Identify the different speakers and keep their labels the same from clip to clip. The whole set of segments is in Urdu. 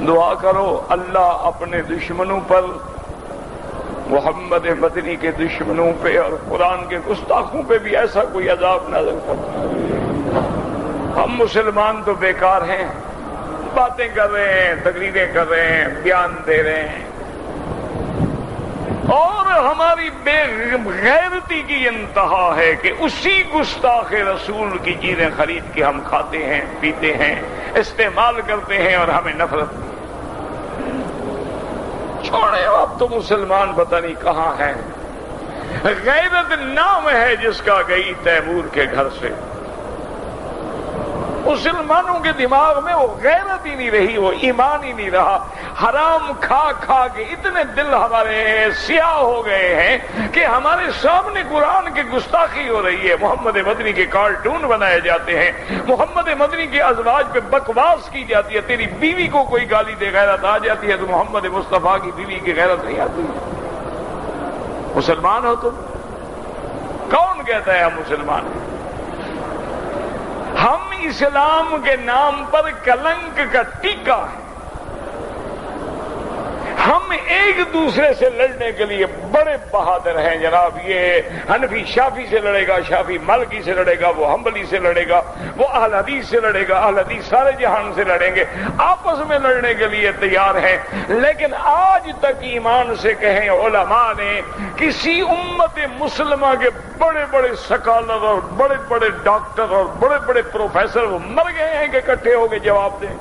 Speaker 1: دعا کرو اللہ اپنے دشمنوں پر، محمد مدنی کے دشمنوں پہ اور قرآن کے گستاخوں پہ بھی ایسا کوئی عذاب نازل فرمائے۔ ہم مسلمان تو بیکار ہیں، باتیں کر رہے ہیں، تقریریں کر رہے ہیں، بیان دے رہے ہیں، اور ہماری بے غیرتی کی انتہا ہے کہ اسی گستاخ رسول کی چیزیں خرید کے ہم کھاتے ہیں، پیتے ہیں، استعمال کرتے ہیں، اور ہمیں نفرت نہیں۔ چھوڑے اب تو مسلمان پتہ نہیں کہاں ہے۔ غیرت نام ہے جس کا گئی تیمور کے گھر سے۔ مسلمانوں کے دماغ میں وہ غیرت ہی نہیں رہی، وہ ایمان ہی نہیں رہا۔ حرام کھا کھا کے اتنے دل ہمارے سیاہ ہو گئے ہیں کہ ہمارے سامنے قرآن کی گستاخی ہو رہی ہے، محمد مدنی کے کارٹون بنائے جاتے ہیں، محمد مدنی کے ازواج پہ بکواس کی جاتی ہے۔ تیری بیوی کو کوئی گالی دے غیرت آ جاتی ہے تو محمد مصطفیٰ کی بیوی کی غیرت نہیں آتی۔ مسلمان ہو تم؟ کون کہتا ہے ہم مسلمان ہیں؟ ہم اسلام کے نام پر کلنک کا ٹیکا ہے۔ ہم ایک دوسرے سے لڑنے کے لیے بڑے بہادر ہیں جناب۔ یہ حنفی شافی سے لڑے گا، شافی مالکی سے لڑے گا، وہ حنبلی سے لڑے گا، وہ اہل حدیث سے لڑے گا، اہل حدیث سارے جہان سے لڑیں گے، آپس میں لڑنے کے لیے تیار ہیں۔ لیکن آج تک ایمان سے کہیں علماء نے کسی امت مسلمہ کے بڑے بڑے سکالر اور بڑے بڑے ڈاکٹر اور بڑے بڑے پروفیسر وہ مر گئے ہیں کہ اکٹھے ہو کے جواب دیں؟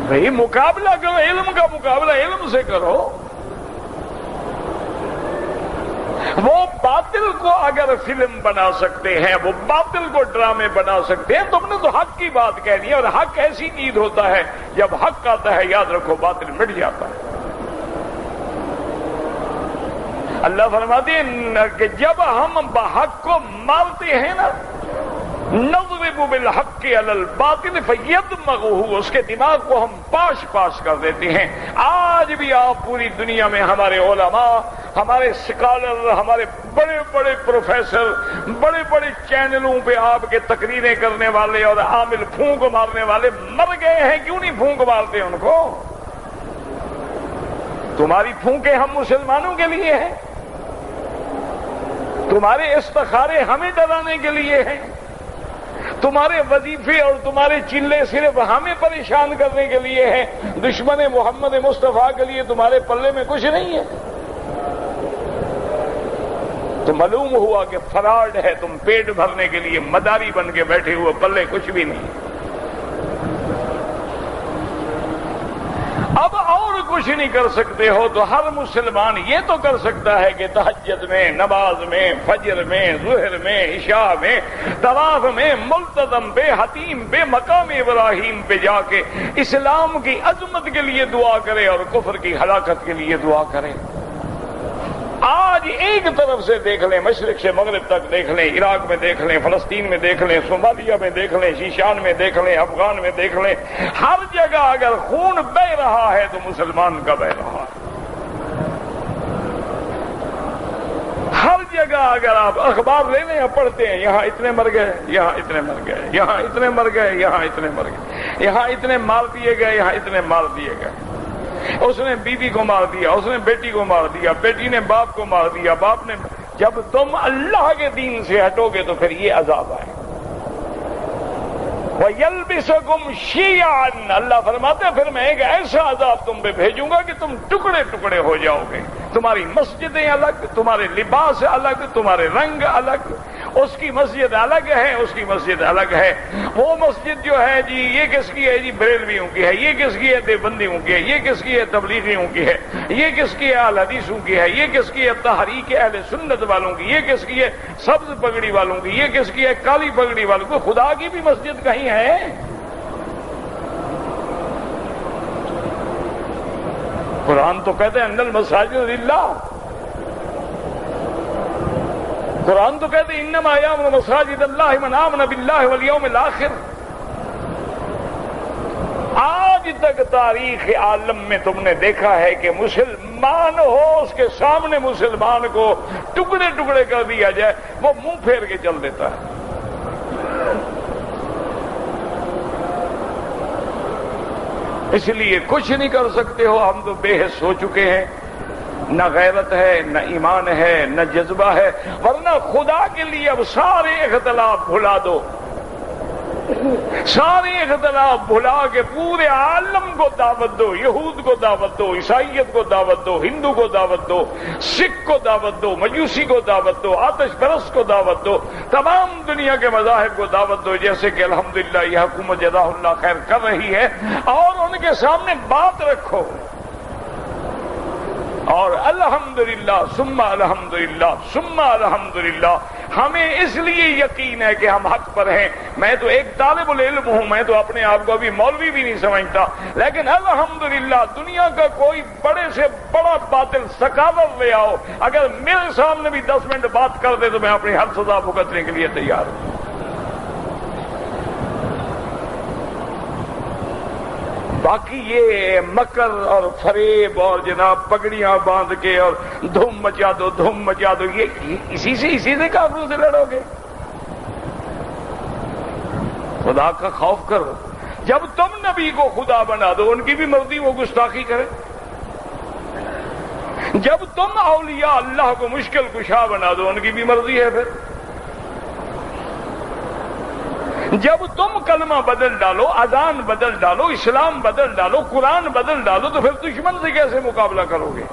Speaker 1: بھئی مقابلہ کرو، علم کا مقابلہ علم سے کرو۔ وہ باطل کو اگر فلم بنا سکتے ہیں، وہ باطل کو ڈرامے بنا سکتے ہیں، تم نے تو حق کی بات کہنی ہے، اور حق ایسی چیز ہوتا ہے جب حق آتا ہے یاد رکھو باطل مٹ جاتا ہے۔ اللہ فرماتے ہیں کہ جب ہم بحق کو مارتے ہیں نا، نضرب بالحق علی الباطل فیدمغہ، اس کے دماغ کو ہم پاش پاش کر دیتے ہیں۔ آج بھی آپ پوری دنیا میں ہمارے علماء، ہمارے سکالر، ہمارے بڑے بڑے پروفیسر، بڑے بڑے چینلوں پہ آپ کے تقریریں کرنے والے اور عامل پھونک مارنے والے مر گئے ہیں۔ کیوں نہیں پھونک مارتے ان کو؟ تمہاری پھونکیں ہم مسلمانوں کے لیے ہیں، تمہارے استخارے ہمیں ڈرانے کے لیے ہیں، تمہارے وظیفے اور تمہارے چلے صرف ہمیں پریشان کرنے کے لیے ہیں۔ دشمن محمد مصطفیٰ کے لیے تمہارے پلے میں کچھ نہیں ہے۔ تو معلوم ہوا کہ فراڈ ہے، تم پیٹ بھرنے کے لیے مداری بن کے بیٹھے ہوئے، پلے کچھ بھی نہیں۔ اب اور کچھ نہیں کر سکتے ہو تو ہر مسلمان یہ تو کر سکتا ہے کہ تہجد میں، نماز میں، فجر میں، ظہر میں، عشاء میں، طواف میں، ملتزم پہ، حتیم پہ، مقام ابراہیم پہ جا کے اسلام کی عظمت کے لیے دعا کرے اور کفر کی ہلاکت کے لیے دعا کرے۔ آج ایک طرف سے دیکھ لیں، مشرق سے مغرب تک دیکھ لیں، عراق میں دیکھ لیں، فلسطین میں دیکھ لیں، صومالیہ میں دیکھ لیں، شیشان میں دیکھ لیں، افغان میں دیکھ لیں، ہر جگہ اگر خون بہ رہا ہے تو مسلمان کا بہ رہا ہے۔ ہر جگہ اگر آپ اخبار لے لیں پڑھتے ہیں، یہاں اتنے مر گئے، یہاں اتنے مر گئے، یہاں اتنے مر گئے، یہاں اتنے مر گئے، یہاں اتنے مار دیے گئے، یہاں اتنے مار دیے گئے۔ اس نے بیوی کو مار دیا، اس نے بیٹی کو مار دیا، بیٹی نے باپ کو مار دیا، باپ نے۔ جب تم اللہ کے دین سے ہٹو گے تو پھر یہ عذاب آئے۔ وَيَلْبِسَكُمْ شِيَعًا، اللہ فرماتے ہیں پھر میں ایک ایسا عذاب تم پہ بھیجوں گا کہ تم ٹکڑے ٹکڑے ہو جاؤ گے۔ تمہاری مسجدیں الگ، تمہارے لباس الگ، تمہارے رنگ الگ، اس کی مسجد الگ ہے، اس کی مسجد الگ ہے۔ وہ مسجد جو ہے جی یہ کس کی ہے؟ جی بریلویوں کی ہے۔ یہ کس کی ہے؟ دیوبندیوں کی ہے۔ یہ کس کی ہے؟ تبلیغیوں کی ہے۔ یہ کس کی ہے؟ اہل حدیثوں کی ہے۔ یہ کس کی ہے؟ تحریک اہل سنت والوں کی۔ یہ کس کی ہے؟ سبز پگڑی والوں کی۔ یہ کس کی ہے؟ کالی پگڑی والوں کی۔ خدا کی بھی مسجد کہیں ہے؟ قرآن تو کہتے ہیں ان المساجد للہ، قرآن تو کہتے ہیں انما یامر مساجد اللہ من آمن باللہ والیوم الآخر۔ آج تک تاریخ عالم میں تم نے دیکھا ہے کہ مسلمان ہو اس کے سامنے مسلمان کو ٹکڑے ٹکڑے کر دیا جائے، وہ منہ پھیر کے چل دیتا ہے۔ اس لیے کچھ نہیں کر سکتے ہو، ہم تو بے حس ہو چکے ہیں، نہ غیرت ہے، نہ ایمان ہے، نہ جذبہ ہے، ورنہ خدا کے لیے اب سارے اختلاف بھلا دو، سارے اختلاف بھلا کے پورے عالم کو دعوت دو، یہود کو دعوت دو، عیسائیت کو دعوت دو، ہندو کو دعوت دو، سکھ کو دعوت دو، مجوسی کو دعوت دو، آتش پرست کو دعوت دو، تمام دنیا کے مذاہب کو دعوت دو، جیسے کہ الحمدللہ یہ حکومت جزاہ اللہ خیر کر رہی ہے، اور ان کے سامنے بات رکھو، اور الحمدللہ ثم الحمدللہ ثم الحمدللہ، ہمیں اس لیے یقین ہے کہ ہم حق پر ہیں۔ میں تو ایک طالب العلم ہوں، میں تو اپنے آپ کو ابھی مولوی بھی نہیں سمجھتا، لیکن الحمدللہ دنیا کا کوئی بڑے سے بڑا باطل ثقافت لے آؤ، اگر میرے سامنے بھی 10 منٹ بات کر دے تو میں اپنی ہر سزا بھگتنے کے لیے تیار ہوں۔ باقی یہ مکر اور فریب اور جناب پگڑیاں باندھ کے اور دھوم مچا دو، یہ اسی سے کافروں سے لڑو گے؟ خدا کا خوف کرو، جب تم نبی کو خدا بنا دو ان کی بھی مرضی وہ گستاخی کرے، جب تم اولیاء اللہ کو مشکل کشا بنا دو ان کی بھی مرضی ہے، پھر جب تم کلمہ بدل ڈالو، اذان بدل ڈالو، اسلام بدل ڈالو، قرآن بدل ڈالو، تو پھر دشمن سے کیسے مقابلہ کرو گے؟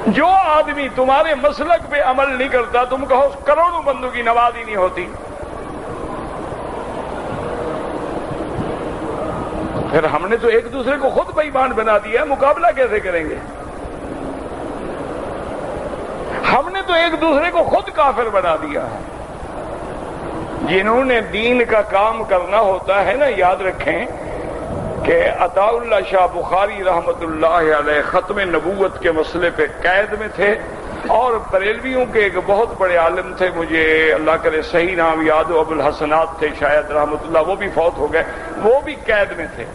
Speaker 1: جو آدمی تمہارے مسلک پہ عمل نہیں کرتا، تم کہو کروڑوں بندوں کی نماز ہی نہیں ہوتی، پھر ہم نے تو ایک دوسرے کو خود بے ایمان بنا دیا، مقابلہ کیسے کریں گے؟ ہم نے تو ایک دوسرے کو خود کافر بنا دیا ہے۔ جنہوں نے دین کا کام کرنا ہوتا ہے نا، یاد رکھیں کہ عطا اللہ شاہ بخاری رحمت اللہ علیہ ختم نبوت کے مسئلے پہ قید میں تھے، اور بریلویوں کے ایک بہت بڑے عالم تھے، مجھے اللہ کرے صحیح نام یاد ہو، ابو الحسنات تھے شاید رحمت اللہ، وہ بھی فوت ہو گئے، وہ بھی قید میں تھے۔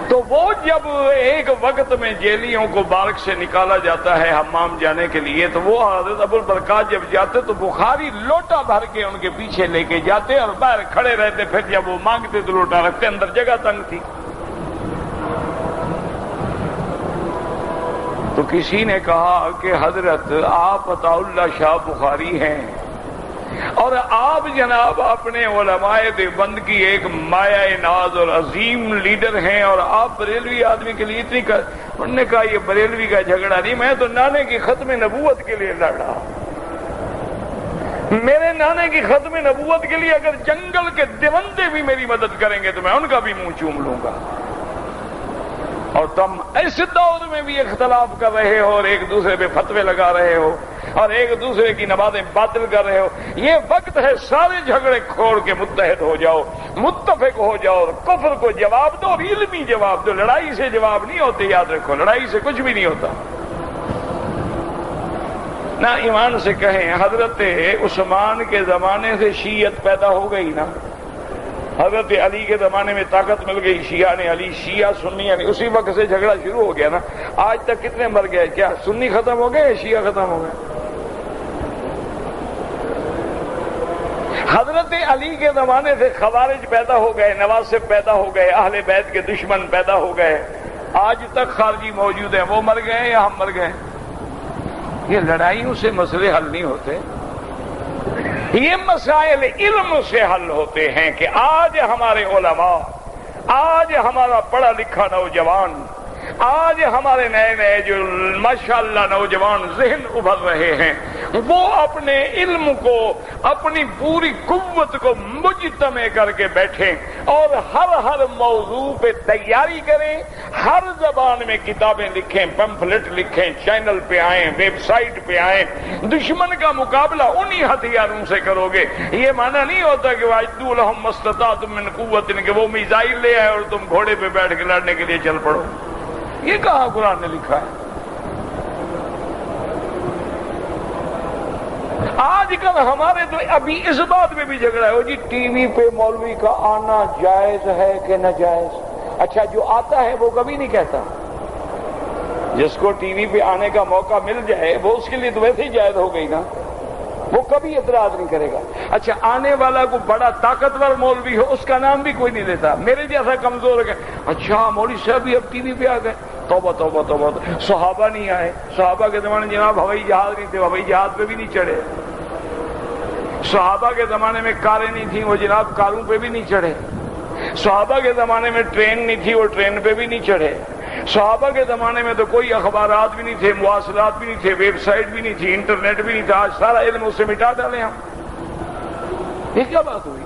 Speaker 1: تو وہ جب ایک وقت میں جیلیوں کو بارک سے نکالا جاتا ہے حمام جانے کے لیے، تو وہ حضرت ابو البرکات جب جاتے تو بخاری لوٹا بھر کے ان کے پیچھے لے کے جاتے اور باہر کھڑے رہتے، پھر جب وہ مانگتے تو لوٹا رکھتے، اندر جگہ تنگ تھی۔ تو کسی نے کہا کہ حضرت آپ عطا اللہ شاہ بخاری ہیں، اور آپ جناب اپنے علماء دیوبند کی ایک مایہ ناز اور عظیم لیڈر ہیں، اور آپ بریلوی آدمی کے لیے اتنی انہوں نے کہا یہ بریلوی کا جھگڑا نہیں، میں تو نانے کی ختم نبوت کے لیے لڑا، میرے نانے کی ختم نبوت کے لیے اگر جنگل کے دیوندے بھی میری مدد کریں گے تو میں ان کا بھی منہ چوم لوں گا، اور تم ایسے دور میں بھی اختلاف کر رہے ہو اور ایک دوسرے پہ فتوے لگا رہے ہو اور ایک دوسرے کی نمازیں باطل کر رہے ہو۔ یہ وقت ہے سارے جھگڑے کھوڑ کے متحد ہو جاؤ، متفق ہو جاؤ، اور کفر کو جواب دو اور علمی جواب دو۔ لڑائی سے جواب نہیں ہوتے، یاد رکھو، لڑائی سے کچھ بھی نہیں ہوتا۔ نہ ایمان سے کہیں، حضرت عثمان کے زمانے سے شیعت پیدا ہو گئی نا، حضرت علی کے زمانے میں طاقت مل گئی، شیعہ نے علی، شیعہ سنی یعنی اسی وقت سے جھگڑا شروع ہو گیا نا۔ آج تک کتنے مر گئے؟ کیا سنی ختم ہو گئے، شیعہ ختم ہو گئے؟ حضرت علی کے زمانے سے خوارج پیدا ہو گئے، نواسب پیدا ہو گئے، اہل بیت کے دشمن پیدا ہو گئے، آج تک خارجی موجود ہیں، وہ مر گئے یا ہم مر گئے؟ یہ لڑائیوں سے مسئلے حل نہیں ہوتے، یہ مسائل علم سے حل ہوتے ہیں کہ آج ہمارے علماء، آج ہمارا پڑھا لکھا نوجوان، آج ہمارے نئے نئے جو ماشاءاللہ نوجوان ذہن ابھر رہے ہیں، وہ اپنے علم کو، اپنی پوری قوت کو مجتمع کر کے بیٹھیں اور ہر موضوع پہ تیاری کریں، ہر زبان میں کتابیں لکھیں، پمفلٹ لکھیں، چینل پہ آئیں، ویب سائٹ پہ آئیں۔ دشمن کا مقابلہ انہی ہتھیاروں سے کرو گے۔ یہ معنی نہیں ہوتا کہ وَاعِدُّوا لَهُم مَّا اسْتَطَعْتُم مِّن قُوَّةٍ، کہ وہ میزائل لے آئے اور تم گھوڑے پہ بیٹھ کے لڑنے کے لیے چل پڑو۔ یہ کہاں قرآن نے لکھا ہے؟ آج کل ہمارے تو ابھی اس بات میں بھی جھگڑا ہے، جی ٹی وی پہ مولوی کا آنا جائز ہے کہ ناجائز؟ اچھا، جو آتا ہے وہ کبھی نہیں کہتا، جس کو ٹی وی پہ آنے کا موقع مل جائے وہ اس کے لیے تو ویسے ہی جائز ہو گئی نا۔ وہ کبھی اعتراض نہیں کرے گا۔ اچھا آنے والا کو بڑا طاقتور مولوی ہو اس کا نام بھی کوئی نہیں لیتا، میرے جیسا کمزور ہے، اچھا مولوی صاحب بھی اب ٹی وی پہ آ گئے، توبہ توبہ توبہ۔ صحابہ نہیں آئے، صحابہ کے زمانے جناب ہوائی جہاز نہیں تھے، ہوائی جہاز پہ بھی نہیں چڑھے۔ صحابہ کے زمانے میں کاریں نہیں تھیں، وہ جناب کاروں پہ بھی نہیں چڑھے۔ صحابہ کے زمانے میں ٹرین نہیں تھی، وہ ٹرین پہ بھی نہیں چڑھے۔ صحابہ کے زمانے میں تو کوئی اخبارات بھی نہیں تھے، مواصلات بھی نہیں تھے، ویب سائٹ بھی نہیں تھی، انٹرنیٹ بھی نہیں تھا، آج سارا علم اس سے مٹا ڈالیں ہم۔ یہ کیا بات ہوئی؟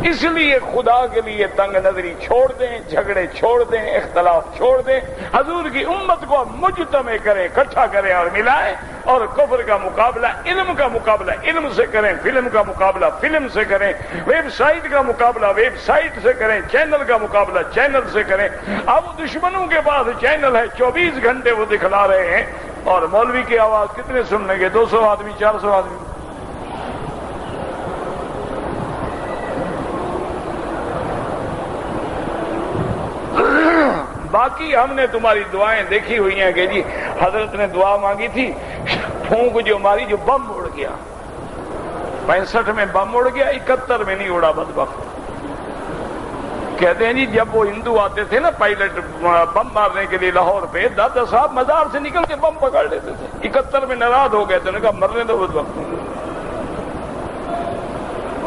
Speaker 1: اس لیے خدا کے لیے تنگ نظری چھوڑ دیں، جھگڑے چھوڑ دیں، اختلاف چھوڑ دیں، حضور کی امت کو مجتمع کریں، اکٹھا کریں اور ملائیں، اور کفر کا مقابلہ علم کا مقابلہ علم سے کریں، فلم کا مقابلہ فلم سے کریں، ویب سائٹ کا مقابلہ ویب سائٹ سے کریں، چینل کا مقابلہ چینل سے کریں۔ اب دشمنوں کے پاس چینل ہے، 24 گھنٹے وہ دکھلا رہے ہیں، اور مولوی کی آواز کتنے سن لیں گے؟ 200 آدمی، 400 آدمی۔ باقی ہم نے تمہاری دعائیں دیکھی ہوئی ہیں کہ جی حضرت نے دعا مانگی تھی، پھونک جو ماری، جو بم اڑ گیا، 65 میں بم اڑ گیا، 71 میں نہیں اڑا بدبخت۔ کہتے ہیں جی جب وہ ہندو آتے تھے نا پائلٹ بم مارنے کے لیے لاہور پہ، دادا صاحب مزار سے نکل کے بم پکڑ لیتے تھے، 71 میں ناراض ہو گئے تھے، انہوں نے کہا مرنے دو بدبخت۔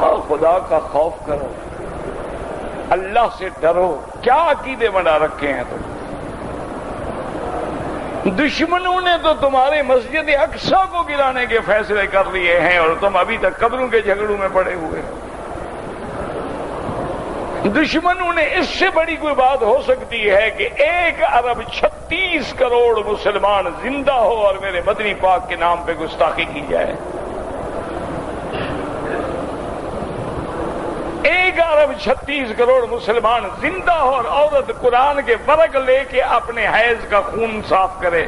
Speaker 1: اور خدا کا خوف کرو، اللہ سے ڈرو، کیا عقیدے بنا رکھے ہیں تم؟ دشمنوں نے تو تمہارے مسجد اقصی کو گرانے کے فیصلے کر لیے ہیں، اور تم ابھی تک قبروں کے جھگڑوں میں پڑے ہوئے ہو۔ دشمنوں نے اس سے بڑی کوئی بات ہو سکتی ہے کہ 1 ارب 36 کروڑ مسلمان زندہ ہو اور میرے مدنی پاک کے نام پہ گستاخی کی جائے؟ 1 ارب 36 کروڑ مسلمان زندہ ہو اور عورت قرآن کے ورق لے کے اپنے حیض کا خون صاف کرے،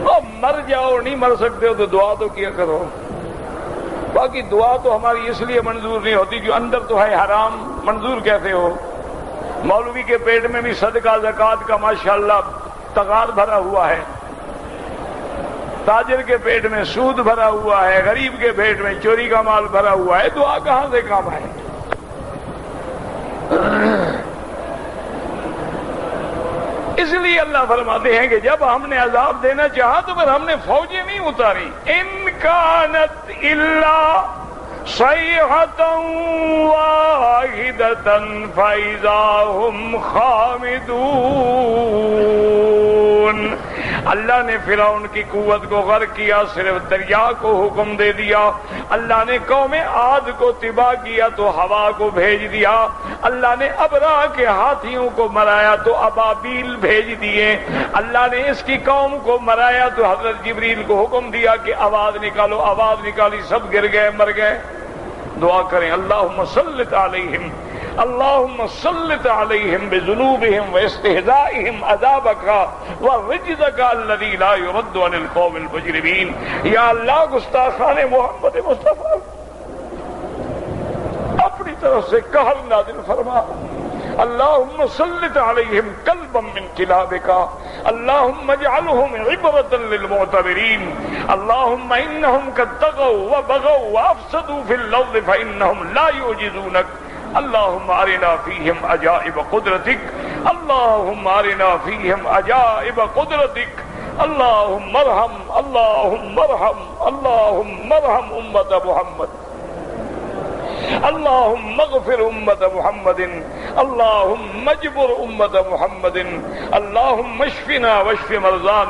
Speaker 1: اور مر جاؤ، نہیں مر سکتے ہو تو دعا تو کیا کرو۔ باقی دعا تو ہماری اس لیے منظور نہیں ہوتی جو اندر تو ہے حرام، منظور کیسے ہو؟ مولوی کے پیٹ میں بھی صدقہ زکوٰۃ کا ماشاءاللہ تغار بھرا ہوا ہے، تاجر کے پیٹ میں سود بھرا ہوا ہے، غریب کے پیٹ میں چوری کا مال بھرا ہوا ہے، دعا کہاں سے کام ہے؟ اس لیے اللہ فرماتے ہیں کہ جب ہم نے عذاب دینا چاہا تو پھر ہم نے فوجیں نہیں اتاری، ان کانت الا صیحۃ واحدۃ فاذا ہم خامدون۔ اللہ نے فرعون کی قوت کو غرق کیا، صرف دریا کو حکم دے دیا۔ اللہ نے قوم عاد کو تباہ کیا تو ہوا کو بھیج دیا۔ اللہ نے ابرا کے ہاتھیوں کو مرایا تو ابابیل بھیج دیے۔ اللہ نے اس کی قوم کو مرایا تو حضرت جبریل کو حکم دیا کہ آواز نکالو، آواز نکالی، سب گر گئے، مر گئے۔ دعا کریں اللہم سلط علیہم، اللہم سلط علیہم بذنوبہم واستہزائہم عذابک ورجزک الذی لا یرد عن القوم المجرمین۔ یا اللہ گستاخان محمد مصطفیٰ اپنی طرف سے قہر نازل فرما۔ اللہم سلط علیہم کلبا من کلابک، اللہم اجعلہم عبرۃ للمعتبرین، اللہم انہم قد طغوا وبغوا وافسدوا فی الارض فانہم لا یعجزونک، اللہم ارنا فیہم عجائب قدرتک، اللہم ارنا فیہم عجائب قدرتک، اللہم ارحم، اللہم ارحم، اللہم ارحم امت محمد، اللہم اغفر امت محمد، اللہم اجبر امت محمد، اللہم اشفنا واشف مرضانا۔